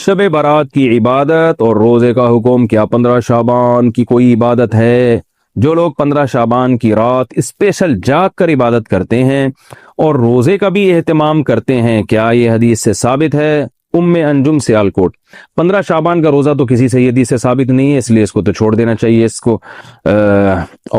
شب برات کی عبادت اور روزے کا حکم، کیا 15 شعبان کی کوئی عبادت ہے؟ جو لوگ 15 شعبان کی رات اسپیشل جاگ کر عبادت کرتے ہیں اور روزے کا بھی اہتمام کرتے ہیں، کیا یہ حدیث سے ثابت ہے؟ ام انجم سیالکوٹ۔ 15 شعبان کا روزہ تو کسی سے حدیث سے ثابت نہیں ہے، اس لیے اس کو تو چھوڑ دینا چاہیے اس کو،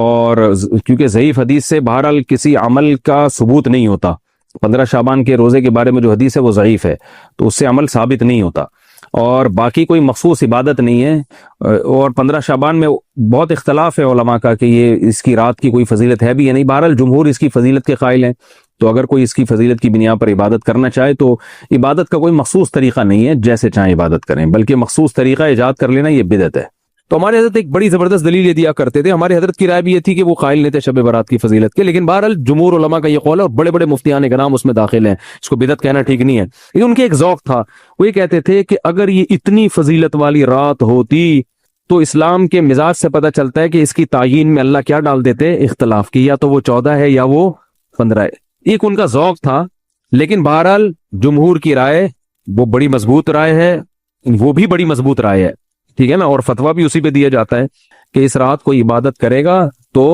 اور کیونکہ ضعیف حدیث سے بہرحال کسی عمل کا ثبوت نہیں ہوتا۔ 15 شعبان کے روزے کے بارے میں جو حدیث ہے وہ ضعیف ہے، تو اس سے عمل ثابت نہیں ہوتا، اور باقی کوئی مخصوص عبادت نہیں ہے۔ اور 15 شعبان میں بہت اختلاف ہے علماء کا کہ یہ اس کی رات کی کوئی فضیلت ہے بھی یا نہیں۔ بہرحال جمہور اس کی فضیلت کے قائل ہیں، تو اگر کوئی اس کی فضیلت کی بنیاد پر عبادت کرنا چاہے تو عبادت کا کوئی مخصوص طریقہ نہیں ہے، جیسے چاہیں عبادت کریں، بلکہ مخصوص طریقہ ایجاد کر لینا یہ بدعت ہے۔ تو ہمارے حضرت ایک بڑی زبردست دلیل یہ دیا کرتے تھے، ہمارے حضرت کی رائے بھی یہ تھی کہ وہ قائل نہیں تھے شب برات کی فضیلت کے، لیکن بہرحال جمہور علماء کا یہ قول ہے اور بڑے بڑے مفتیان کرام اس میں داخل ہیں، اس کو بدعت کہنا ٹھیک نہیں ہے۔ لیکن ان کے ایک ذوق تھا، وہ یہ کہتے تھے کہ اگر یہ اتنی فضیلت والی رات ہوتی تو اسلام کے مزاج سے پتہ چلتا ہے کہ اس کی تعیین میں اللہ کیا ڈال دیتے؟ اختلاف کی، یا تو وہ 14 ہے یا وہ 15 ہے۔ ایک ان کا ذوق تھا، لیکن بہرحال جمہور کی رائے وہ بڑی مضبوط رائے ہے، وہ بھی بڑی مضبوط رائے ہے، ٹھیک ہے نا، اور فتویٰ بھی اسی پہ دیا جاتا ہے کہ اس رات کو عبادت کرے گا تو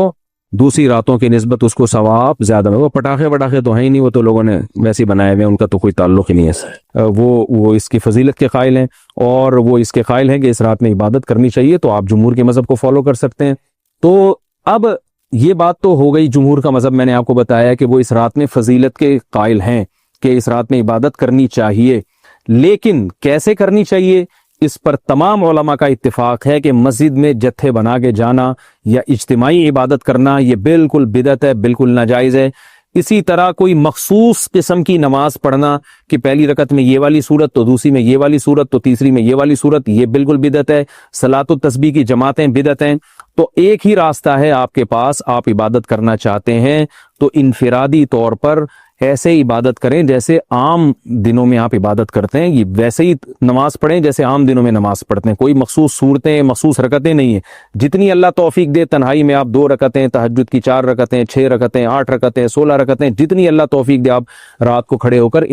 دوسری راتوں کی نسبت اس کو ثواب زیادہ ملے۔ وہ پٹاخے تو ہیں ہی نہیں، وہ تو لوگوں نے ویسے ہی بنائے ہوئے ہیں، ان کا تو کوئی تعلق ہی نہیں ہے۔ وہ اس کی فضیلت کے قائل ہیں، اور وہ اس کے قائل ہیں کہ اس رات میں عبادت کرنی چاہیے، تو آپ جمہور کے مذہب کو فالو کر سکتے ہیں۔ تو اب یہ بات تو ہو گئی جمہور کا مذہب، میں نے آپ کو بتایا کہ وہ اس رات میں فضیلت کے قائل ہیں کہ اس رات میں عبادت کرنی چاہیے، لیکن کیسے کرنی چاہیے اس پر تمام علماء کا اتفاق ہے کہ مسجد میں جتھے بنا کے جانا یا اجتماعی عبادت کرنا یہ بالکل بدعت ہے، بالکل ناجائز ہے۔ اسی طرح کوئی مخصوص قسم کی نماز پڑھنا کہ پہلی رکعت میں یہ والی صورت تو دوسری میں یہ والی صورت تو تیسری میں یہ والی صورت، یہ بالکل بدعت ہے۔ صلاۃ التسبیح کی جماعتیں بدعت ہیں۔ تو ایک ہی راستہ ہے آپ کے پاس، آپ عبادت کرنا چاہتے ہیں تو انفرادی طور پر ایسے عبادت کریں جیسے عام دنوں میں آپ عبادت کرتے ہیں، یہ ویسے ہی نماز پڑھیں جیسے عام دنوں میں نماز پڑھتے ہیں، کوئی مخصوص صورتیں مخصوص رکعتیں نہیں ہیں، جتنی اللہ توفیق دے تنہائی میں آپ 2 رکعتیں، تہجد کی 4 رکعتیں، 6 رکعتیں، 8 رکعتیں، 16 رکعتیں، جتنی اللہ توفیق دے آپ رات کو کھڑے ہو کر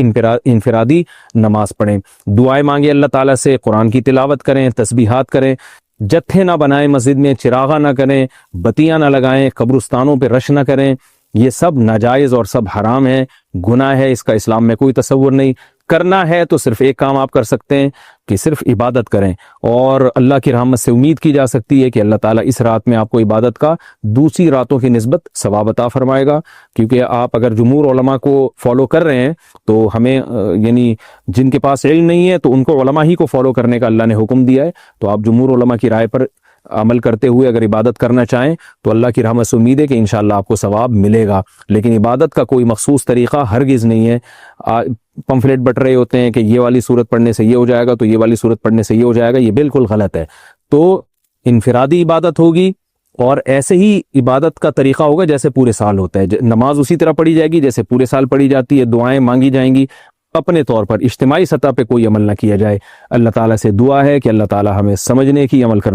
انفرادی نماز پڑھیں، دعائیں مانگیں اللہ تعالیٰ سے، قرآن کی تلاوت کریں، تسبیحات کریں، جتھے نہ بنائیں مسجد میں، چراغاں نہ کریں، بتیاں نہ لگائیں، قبرستانوں پہ رش نہ کریں، یہ سب ناجائز اور سب حرام ہے، گناہ ہے، اس کا اسلام میں کوئی تصور نہیں۔ کرنا ہے تو صرف ایک کام آپ کر سکتے ہیں کہ صرف عبادت کریں، اور اللہ کی رحمت سے امید کی جا سکتی ہے کہ اللہ تعالیٰ اس رات میں آپ کو عبادت کا دوسری راتوں کی نسبت ثواب عطا فرمائے گا، کیونکہ آپ اگر جمہور علماء کو فالو کر رہے ہیں تو ہمیں یعنی جن کے پاس علم نہیں ہے تو ان کو علماء ہی کو فالو کرنے کا اللہ نے حکم دیا ہے، تو آپ جمہور علماء کی رائے پر عمل کرتے ہوئے اگر عبادت کرنا چاہیں تو اللہ کی رحمت سے امید ہے کہ انشاءاللہ آپ کو ثواب ملے گا، لیکن عبادت کا کوئی مخصوص طریقہ ہرگز نہیں ہے۔ پمفلیٹ بٹ رہے ہوتے ہیں کہ یہ والی صورت پڑھنے سے یہ ہو جائے گا تو یہ والی صورت پڑھنے سے یہ ہو جائے گا، یہ بالکل غلط ہے۔ تو انفرادی عبادت ہوگی اور ایسے ہی عبادت کا طریقہ ہوگا جیسے پورے سال ہوتا ہے، نماز اسی طرح پڑھی جائے گی جیسے پورے سال پڑھی جاتی ہے، دعائیں مانگی جائیں گی، اپنے طور پر اجتماعی سطح پہ کوئی عمل نہ کیا جائے۔ اللہ تعالیٰ سے دعا ہے کہ اللہ تعالیٰ ہمیں سمجھنے کی، عمل کرنے